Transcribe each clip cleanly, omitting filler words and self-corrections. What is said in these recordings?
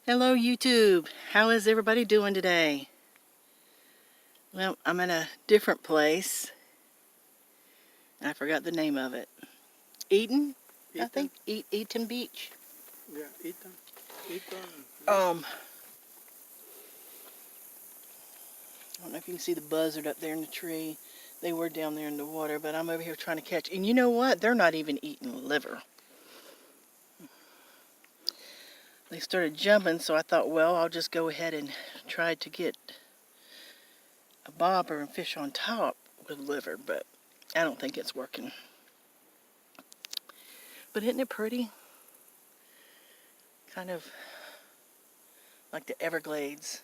Hello YouTube, how is everybody doing today? Well, I'm in a different place. I forgot the name of it. Eadon? I think Eadon Beach. Yeah, Eadon. I don't know if you can see the buzzard up there in the tree. They were down there in the water, but I'm over here trying to catch. And you know what? They're not even eating liver. They started jumping, so I thought, well, I'll just go ahead and try to get a bobber and fish on top with liver, but I don't think it's working. But isn't it pretty? Kind of like the Everglades.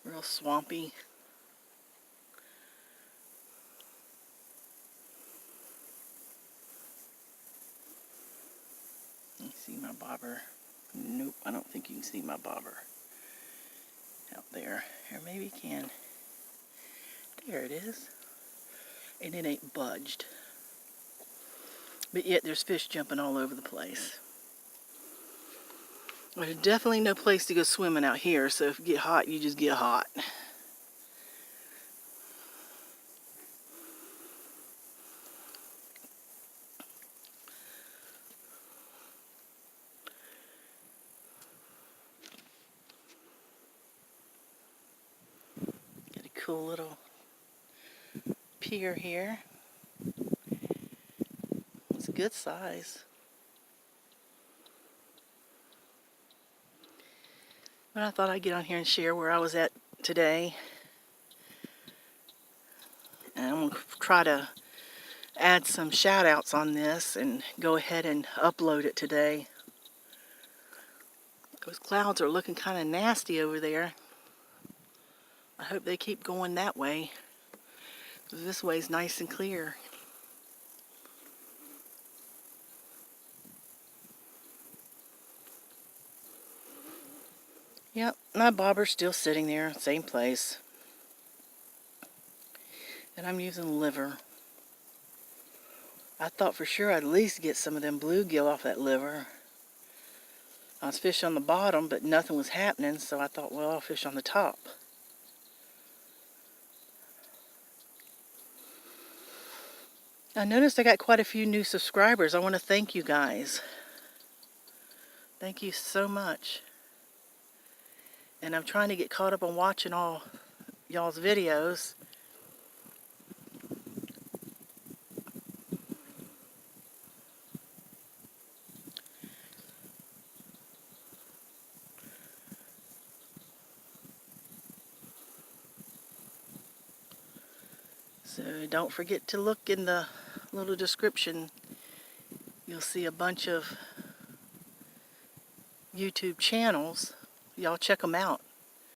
Real swampy. You see my bobber? Nope, I don't think you can see my bobber out there. Or maybe you can. There it is. And it ain't budged. But yet there's fish jumping all over the place. There's definitely no place to go swimming out here, so if you get hot, you just get hot. Got a cool little pier here. It's a good size. But I thought I'd get on here and share where I was at today. And I'm going to try to add some shout outs on this and go ahead and upload it today. Those clouds are looking kind of nasty over there. I hope they keep going that way. This way's nice and clear. Yep, my bobber's still sitting there, same place. And I'm using liver. I thought for sure I'd at least get some of them bluegill off that liver. I was fishing on the bottom, but nothing was happening, so I thought, well, I'll fish on the top. I noticed I got quite a few new subscribers. I want to thank you guys. Thank you so much. And I'm trying to get caught up on watching all y'all's videos. So don't forget to look in the little description. You'll see a bunch of YouTube channels. Y'all check them out.